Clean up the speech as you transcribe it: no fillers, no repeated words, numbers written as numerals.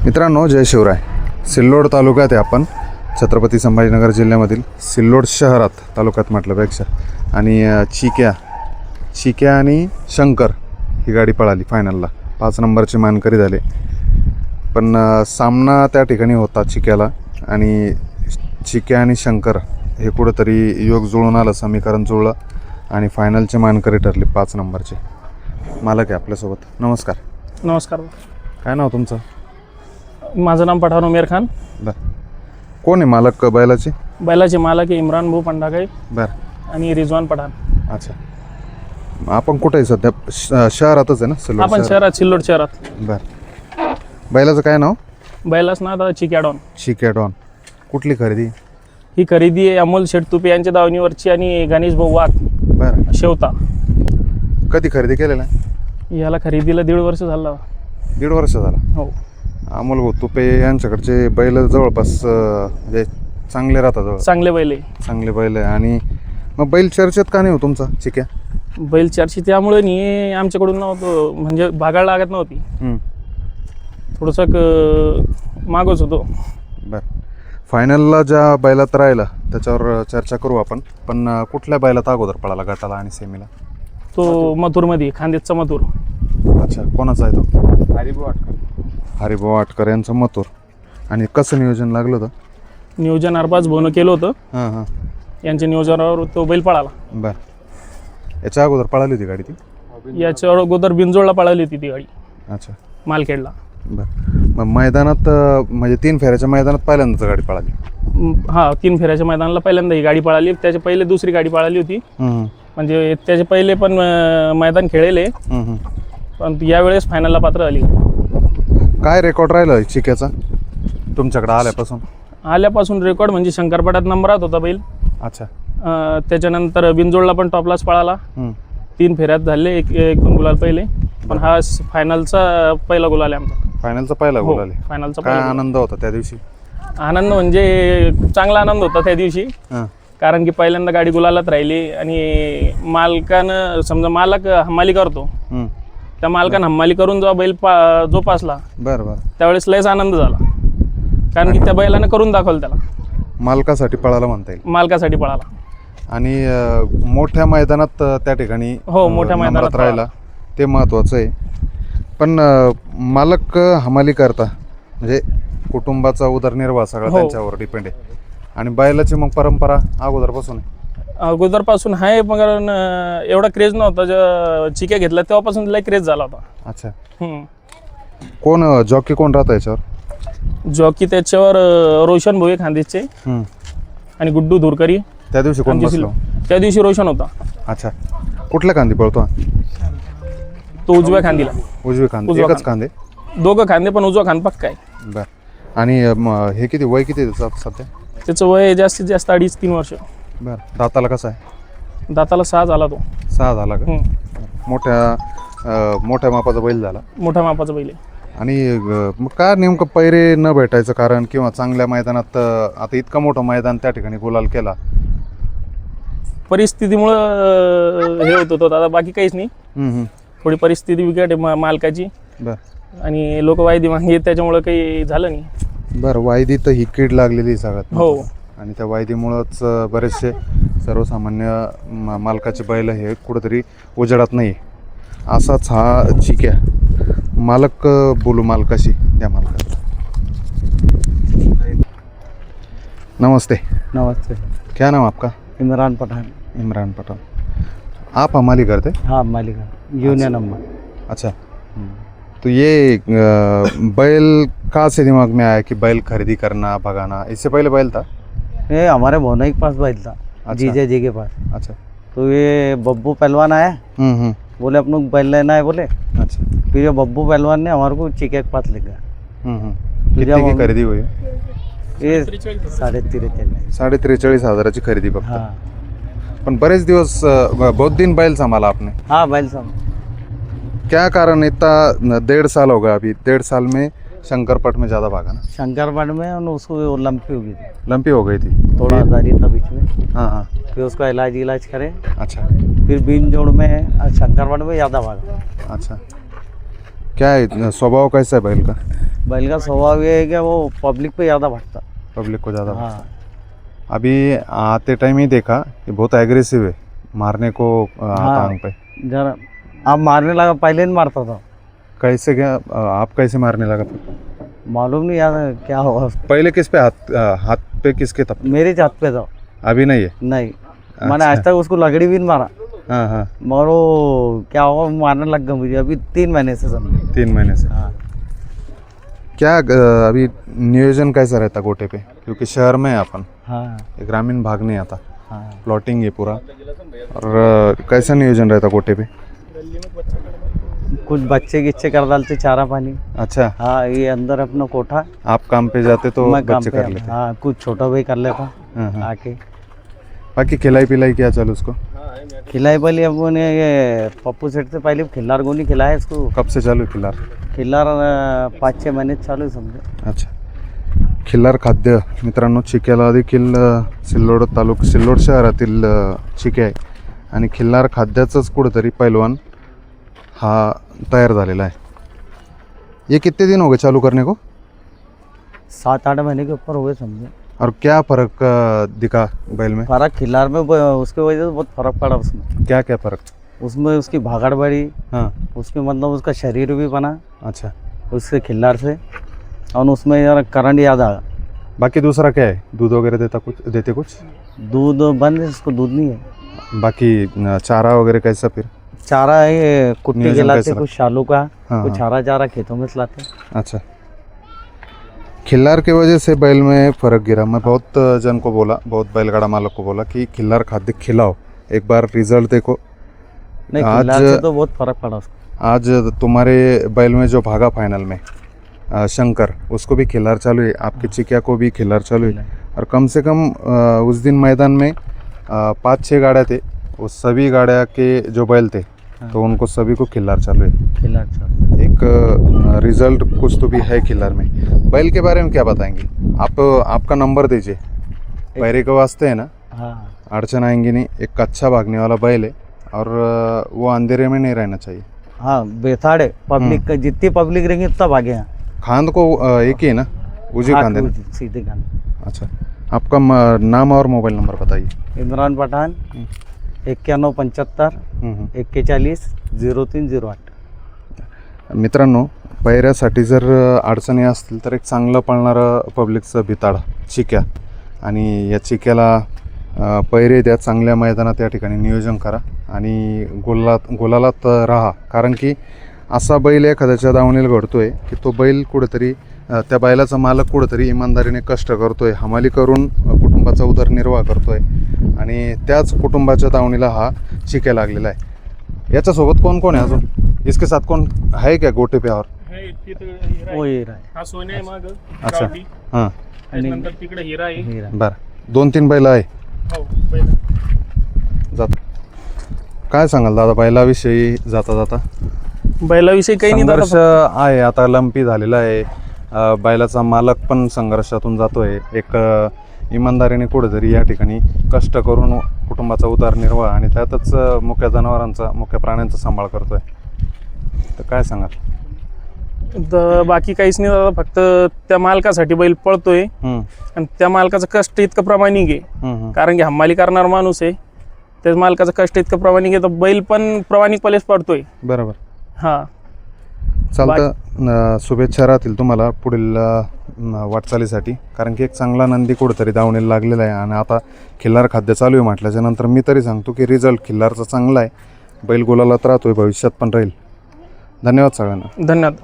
मित्रांनो, जय शिवराय. सिल्लोड तालुक्यात आहे आपण, छत्रपती संभाजीनगर जिल्ह्यामधील सिल्लोड शहरात तालुक्यात म्हटल्यापेक्षा. आणि चिक्या आणि शंकर ही गाडी पळाली फायनलला. 5 नंबरचे मानकरी झाले. पण सामना त्या ठिकाणी होता चिक्याला, आणि चिक्या आणि शंकर हे कुठंतरी योग जुळून आलं, समीकरण जुळलं आणि फायनलचे मानकरी ठरले 5 नंबरचे. मालक आहे आपल्यासोबत. नमस्कार. नमस्कार. काय नाव तुमचं? माझं नाम पठाण उमेर खान. बरं. कोण आहे मालक बैलाचे? बैलाचे मालक आहे इम्रान भाऊ पंडागळे बरं. आणि रिजवान पठाण. अच्छा. आपण कुठे आहे सध्या? शहरातच आहे ना? सिल्लोड आपण शहरात, सिल्लोड शहरात. बरं. बैलाचं काय नाव? बैलाच ना आता चिक्याडॉन. चिक्याडॉन. कुठली खरेदी? ही खरेदी आहे अमोल शेटतुपे यांच्या दावणीवरची आणि गणेश भाऊ वाघ. बरं. शेवता. कधी खरेदी केलेला? याला खरेदीला 1.5 वर्ष झालं. 1.5 वर्ष झाला. हो. अमोल भाऊ तुपे यांच्याकडचे बैल जवळपास म्हणजे चांगले राहतात. चांगले बैल आहे. चांगले बैल आहे. आणि मग बैल चर्चेत का नाही हो तुमचा चिक्या? बैल चर्ची त्यामुळे नाही, आमच्याकडून नव्हतं, म्हणजे भागायला लागत नव्हती. थोडंसं मागच होतो. बरं. फायनलला ज्या बैलात राहिला त्याच्यावर चर्चा करू आपण. पण कुठल्या बैलात अगोदर पळाला गटाला आणि सेमीला? तो मथुरमध्ये, खांदेशचा मथुर. अच्छा. कोणाचा आहे तो? हरिभाऊ आटकर यांचं मथुर. आणि कसं नियोजन लागलं होतं? नियोजन अरबाज भाऊनं केलं होतं. हां. यांच्या नियोजनावर तो बैल पळाला. बरं. याच्या अगोदर पळाली होती गाडी ती? याच्या अगोदर बिंजोडला पळाली होती ती गाडी. अच्छा. मालखेडला. बरं. मग मैदानात म्हणजे 3 फेऱ्याच्या मैदानात पहिल्यांदाच गाडी पळाली? हा, 3 फेऱ्याच्या मैदानाला पहिल्यांदा ही गाडी पळाली. त्याच्या पहिले दुसरी गाडी पळाली होती. म्हणजे त्याचे पहिले पण मैदान खेळले, पण यावेळेस फायनलला पात्र आली. काय रेकॉर्ड राहिलं चिक्याचा तुमच्याकडे आल्यापासून? रेकॉर्ड म्हणजे शंकरपाटात नंबरात होता बैल. अच्छा. त्याच्यानंतर बिंजोडला पण टॉपलाच पळाला. 3 फेऱ्यात झाले, एक 2 गुलाल पहिले. पण हा फायनलचा पहिला गुलाल आहे आमचा. फायनलचा पहिला गुलाल आहे. फायनलचा काय आनंद होता त्या दिवशी? आनंद म्हणजे खूप चांगला आनंद होता त्या दिवशी. कारण की पहिल्यांदा गाडी गुलालात राहिली आणि मालकानं, समजा मालक हमाली करतो, त्या मालकानं हमाली करून जेव्हा बैल जोपासला, बरं, त्यावेळेस लयच आनंद झाला. कारण की त्या बैलानं करून दाखवलं त्याला. मालकासाठी पळाला म्हणता येईल. मालकासाठी पळाला. आणि मोठ्या मैदानात त्या ठिकाणी हो, मोठ्या मैदानात राहिला, ते महत्त्वाचं आहे. पण मालक हमाली करता म्हणजे कुटुंबाचा उदरनिर्वाह सगळा त्यांच्यावर डिपेंड आहे. आणि बैलाची मग परंपरा अगोदरपासून आहे. पण एवढा क्रेज नव्हता. जेव्हा चिक्या घेतला तेव्हापासून लय क्रेज झाला होता. अच्छा. कोण जॉकी कोण राहता याच्यावर? जॉकी त्याच्यावर रोशन भोये खांदेशचे आणि गुड्डू धुरकरी. त्या दिवशी कोण बसलो? त्या दिवशी रोशन होता. अच्छा. कुठल्या खांदी पळतो? तो उजव्या खांदीला. उजवी खांदे. एकच खांदे? दोघं खांदे, पण उजवा खांद पक्का आहे. बरं. आणि हे किती वय किती त्याचं सध्या? त्याचं वय जास्तीत जास्त 2.5-3 वर्ष. बरं. दाताला कसं आहे? दाताला 6 झाला तो. 6 झाला का? मोठ्या मापाचा बैल झाला. मोठ्या मापाचा बैल आहे. आणि मग काय नेमकं पैरे न भेटायचं कारण, किंवा चांगल्या मैदानात आता इतकं मोठं मैदान त्या ठिकाणी गुलाल केला? परिस्थितीमुळं हे होत होतं दादा, बाकी काहीच नाही. थोडी परिस्थिती बिकट आहे मालकाची. बरं. आणि लोक वायदी मागे, त्याच्यामुळं काही झालं नाही. बरं. वायदी तर ही कीड लागलेली सगळ्यात. हो. आणि त्या वायदीमुळंच बरेचसे सर्वसामान्य मालकाचे बैल हे कुठंतरी उजेडात नाही. असाच हा चिक्या. मालक बोलू मालकाशी. द्या मालका. नमस्ते. नमस्ते. क्या नाम आपका? इमरान पठान. इमरान पठान. आप हमाली करते? हाँ, मालिका यूनियन नंबर. अच्छा. तो ये बैल कहाँ से दिमाग में आया कि बैल खरीदी करना, भगाना? इससे पहले बैल था? ये हमारे भोना के पास बैल था। जीजा जी के पास। अच्छा. तो ये बब्बू पहलवान आया, बोले अपने को बैल लेना है बोले। अच्छा. फिर ये बब्बू पहलवान ने हमारे को चिक्या के पास ले गया। कितनी की खरीदी हुई? ये 43,500. 43,500 खरेदी फक्त. हाँ. पण बरेच दिवस बहुत दिन बैल संभाला आपने? हाँ, बैल सब. क्या कारण? इतना 1.5 साल हो गया. अभी 1.5 साल में शंकरपट में ज़्यादा भागा ना? शंकरपट में उसको लंपी हो गई थी. लंपी हो गई थी? थोड़ा आजारी था बीच में. हाँ. फिर उसका इलाज करे. अच्छा. फिर बिन जोड़ में शंकरपट में ज़्यादा भागा. अच्छा. क्या है स्वभाव कैसा है बैल का? बैल का स्वभाव ये है कि वो पब्लिक पे ज़्यादा भागता। पब्लिक को ज़्यादा हाँ अभी आते टाइम ही देखा कि बहुत एग्रेसिव है, मारने को आता आंग पे। जरा आप मारने लगा, पहले नहीं मारता था। कैसे क्या आप कैसे मारने लगा फिर? मालूम नहीं यार क्या हुआ। पहले किस पे हाथ पे किसके था? मेरे हाथ पे था। अभी नहीं है? नहीं मैंने आज तक उसको लगड़ी भी नहीं मारा, हाँ हाँ। मगर वो क्या हुआ मारने लग गया मुझे अभी 3 महीने से समझ। 3 महीने से? हाँ क्या अभी नियोजन कैसा रहता गोटे पे, क्योंकि शहर में है अपन, हाँ ये ग्रामीण भाग नहीं आता, हाँ। प्लॉटिंग है पूरा, और कैसा नियोजन रहता गोटे पे? कुछ बच्चे गिच्चे कर डालते चारा पानी। अच्छा, हाँ ये अंदर अपना कोठा, आप काम पे जाते तो मैं काम बच्चे पे कर लेते? हाँ कुछ छोटा भाई कर लेता हाँ हाँ। आके। बाकी खिलाई पिलाई क्या चालू उसको? खिलाई पहले अपने ये पप्पू सेठ से पहले खिल्लार गोली खिलाया इसको। कब से चालू है खिल्लार? खिल्लार 5-6 महिने चालू आहे समजा। अच्छा, खिल्लार खाद्य मित्रांनो चिक्याला देखील सिल्लोड शहरातील चिक्या आहे आणि खिल्लार खाद्याचाच कुठेतरी पैलवान हा तयार झालेला आहे। ये कितने दिन हो गए चालू करने को? 7-8 महीने के ऊपर हुए समझे। और क्या फर्क दिखा बैल में? फर्क खिल्लार में उसके वजह से बहुत फर्क पड़ा उसमें। क्या क्या फर्क? उसमें उसकी भागड़ बढ़ी, हाँ उसके मतलब उसका शरीर भी बना अच्छा। उससे खिल्लार से, और उसमें यार करंट याद आ। बाकी दूसरा क्या है? दूध वगैरह देते कुछ? दूध बंद है, उसको दूध नहीं है। बाकी चारा वगैरह कैसा फिर? चारा ये कुट्टी नियोजन खिलाते, कैसा कुछ शालू का, हाँ, कुछ हरा चारा खेतों में लाते। अच्छा, खिल्लार की वजह से बैल में फ़र्क गिरा। मैं बहुत जन को बोला, बहुत बैलगाड़ा मालक को बोला कि खिल्लार खाद्य खिलाओ, एक बार रिजल्ट देखो। नहीं आज- खिल्लार से तो बहुत फर्क पड़ा उसको। आज तुम्हारे बैल में जो भागा फाइनल में शंकर, उसको भी खिल्लार चालू है, आपके चिकिया को भी खिल्लार चालू है, और कम से कम उस दिन मैदान में 5-6 गाड़ियाँ थे, वो सभी गाड़ियाँ के जो बैल थे तो उनको सभी को खिल्लार चालू है। खिल्लार चालू एक रिजल्ट कुछ तो भी है खिल्लार में। बैल के बारे में क्या बताएंगे आप? आपका नंबर दीजिए, पैरे के वास्ते है ना, हाँ अड़चन आएंगी नहीं। एक अच्छा भागने वाला बैल है और वो अंधेरे में नहीं रहना चाहिए। हाँ बेताड़ है, पब्लिक का जितनी पब्लिक रहेंगी उतना भागे यहाँ। खांद को एक ही है ना, उजी हाँ, खांद है ना? सीधे खान। अच्छा, आपका नाम और मोबाइल नंबर बताइए। इमरान पठान 9175 41 0308। मित्रांनो, पैऱ्यासाठी जर अडचणी असतील तर एक चांगलं पळणारं पब्लिकचं बिताड चिक्या, आणि या चिक्याला पैरे द्या, चांगल्या मैदानात या ठिकाणी नियोजन करा आणि गोलालात राहा, कारण की असा बैल एखाद्याच्या दावणीला घडतोय की तो बैल कुठेतरी त्या बैलाचा मालक कुठेतरी इमानदारीने कष्ट करतोय, हमाली करून कुटुंबाचा उदरनिर्वाह करतोय, आणि त्याच कुटुंबाच्या दावणीला हा चिक्या लागलेला आहे। याच्यासोबत कोण कोण आहे अजून? इसके साथ कौन है क्या गोटे पे और? वो हिरा आहे। हा सोने आहे माग अच्छा, हां नंतर तिकडे हिरा आहे। हिरा बरं, 2-3 बैल आहे हो पहिलं जात। काय सांगाल दादा बैलाविषयी जाता जाता? बैलाविषयी काही नाही संघर्ष दादा, आहे, आता लंपी झालेला आहे, बैलाचा मालक पण संघर्षातून जातोय, एक इमानदारीने कुठेतरी या ठिकाणी कष्ट करून कुटुंबाचा उदरनिर्वाह आणि त्यातच मुक्या जनावरांचा, मुक्या प्राण्यांचा सांभाळ करतोय, तर काय सांगाल? तर बाकी काहीच नाही दादा, फक्त त्या मालकासाठी बैल पळतोय आणि त्या मालकाचं कष्ट इतकं प्रामाणिक आहे, कारण की हमाली करणारा माणूस आहे, त्याच मालकाचं कष्ट इतकं प्रामाणिक आहे तर बैल पण प्रामाणिकपणेच पडतोय। बरोबर, हा चालतं। शुभेच्छा राहतील तुम्हाला पुढील वाटचालीसाठी, कारण की एक चांगला नंदी कुठेतरी दावणीला लागलेला आहे, आणि आता खिल्लार खाद्य चालू आहे म्हटल्याच्या नंतर मी तरी सांगतो की रिझल्ट खिल्लारचा चांगला आहे, बैल गुलालात राहतोय, भविष्यात पण राहील। धन्यवाद सगळ्यांना। धन्यवाद।